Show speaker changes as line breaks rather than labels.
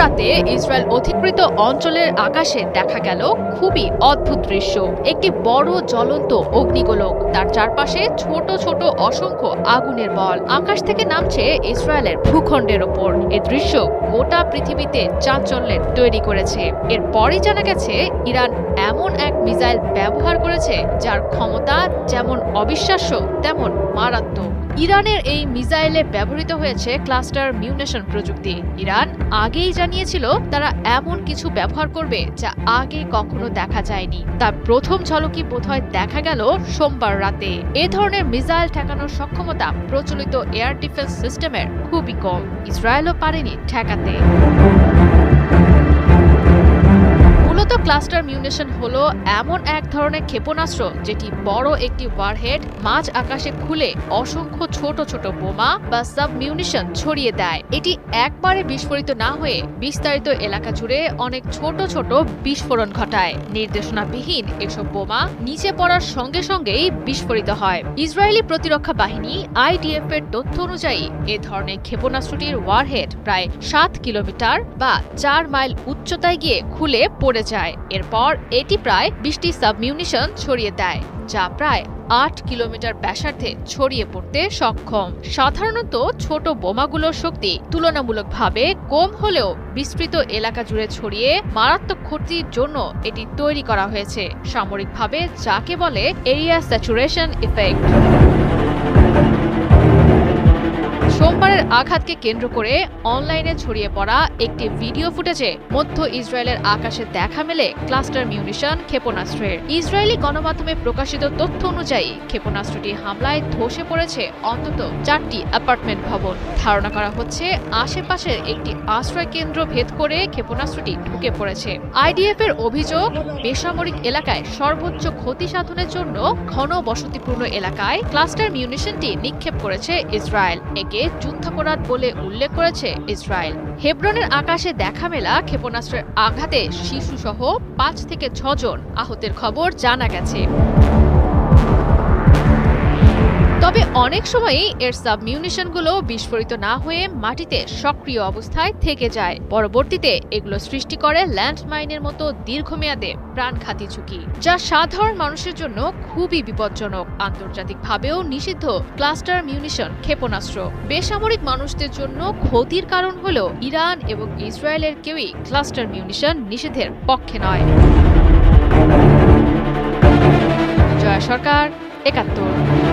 রাতে ইসরায়েল অধিকৃত অঞ্চলের আকাশে দেখা গেল খুবই অদ্ভুত দৃশ্য। একটি বড় জ্বলন্ত অগ্নিগোলক, তার চারপাশে ছোট ছোট অসংখ্য আগুনের বল আকাশ থেকে নামছে ইসরায়েলের ভূখণ্ডের ওপর। এ দৃশ্য গোটা পৃথিবীতে চাঞ্চল্যের তৈরি করেছে। এরপরই জানা গেছে ইরান এমন এক মিসাইল ব্যবহার করেছে যার ক্ষমতা যেমন অবিশ্বাস্য তেমন মারাত্মক। ইরানের এই মিসাইলে ব্যবহৃত হয়েছে ক্লাস্টার মিউনেশন প্রযুক্তি। ইরান আগেই জানিয়েছিল তারা এমন কিছু ব্যবহার করবে যা আগে কখনো দেখা যায়নি। তার প্রথম ঝলকই বোধহয় দেখা গেল সোমবার রাতে। এ ধরনের মিসাইল ঠেকানোর সক্ষমতা প্রচলিত এয়ার ডিফেন্স সিস্টেমের খুবই কম। ইসরায়েলও পারেনি ঠেকাতে। মূলত ক্লাস্টার মিউনেশন হলো এমন এক ধরনের ক্ষেপণাস্ত্র যেটি বড় একটি ওয়ারহেড মাঝ আকাশে খুলে অসংখ্য ছোট ছোট বোমা বা সাব মিউনিশন ছড়িয়ে দেয়। এটি একবারে বিস্ফোরিত না হয়ে বিস্তারিত এলাকা জুড়ে অনেক ছোট ছোট বিস্ফোরণ ঘটায়। নির্দেশনাবিহীন এসব বোমা নিচে পড়ার সঙ্গে সঙ্গেই বিস্ফোরিত হয়। ইসরায়েলি প্রতিরক্ষা বাহিনী IDF এর তথ্য অনুযায়ী এ ধরনের ক্ষেপণাস্ত্রটির ওয়ারহেড প্রায় 7 কিলোমিটার বা 4 মাইল উচ্চতায় গিয়ে খুলে পড়ে যায়। এরপর এটি প্রায় 20টি সাবমিউনিশন ছড়িয়ে দেয়, যা প্রায় 8 কিলোমিটার ব্যাসার্ধে ছড়িয়ে পড়তে সক্ষম। সাধারণত ছোট বোমাগুলোর শক্তি তুলনামূলকভাবে কম হলেও বিস্তৃত এলাকা জুড়ে ছড়িয়ে মারাত্মক ক্ষতির জন্য এটি তৈরি করা হয়েছে, সামরিকভাবে যাকে বলে এরিয়া স্যাচুরেশন ইফেক্ট। সোমবারের আঘাতকে কেন্দ্র করে অনলাইনে ছড়িয়ে পড়া একটি ভিডিও ফুটেজে মধ্য ইসরায়েলের আকাশে দেখা মেলে ক্লাস্টার মিউনিশন ক্ষেপণাস্ত্রের। ইসরায়েলি গণমাধ্যমে প্রকাশিত তথ্য অনুযায়ী ক্ষেপণাস্ত্রটি হামলায় ধসে পড়েছে অন্তত 4টি অ্যাপার্টমেন্ট ভবন। ধারণা করা হচ্ছে আশেপাশের একটি আশ্রয় কেন্দ্র ভেদ করে ক্ষেপণাস্ত্রটি ঢুকে পড়েছে। IDF এর অভিযোগ, বেসামরিক এলাকায় সর্বোচ্চ ক্ষতি সাধনের জন্য ঘন বসতিপূর্ণ এলাকায় ক্লাস্টার মিউনিশনটি নিক্ষেপ করেছে ইসরায়েল। একে যুদ্ধাপরাধ বলে উল্লেখ করেছে ইসরায়েল। হেব্রনের আকাশে দেখা মেলা ক্ষেপণাস্ত্রের আঘাতে শিশুসহ 5 থেকে 6 জন আহতের খবর জানা গেছে। তবে অনেক সময়ই এর সাবমিউনিশনগুলো বিস্ফোরিত না হয়ে মাটিতে সক্রিয় অবস্থায় থেকে যায়। পরবর্তীতে এগুলো সৃষ্টি করে ল্যান্ডমাইনের মতো দীর্ঘমেয়াদে প্রাণঘাতী ঝুঁকি, যা সাধারণ মানুষের জন্য খুবই বিপজ্জনক। আন্তর্জাতিকভাবেও নিষিদ্ধ ক্লাস্টার মিউনিশন ক্ষেপণাস্ত্র বেসামরিক মানুষদের জন্য ক্ষতির কারণ হলেও ইরান এবং ইসরায়েলের কেউই ক্লাস্টার মিউনিশন নিষেধের পক্ষে নয়। জয়া সরকার, ৭১।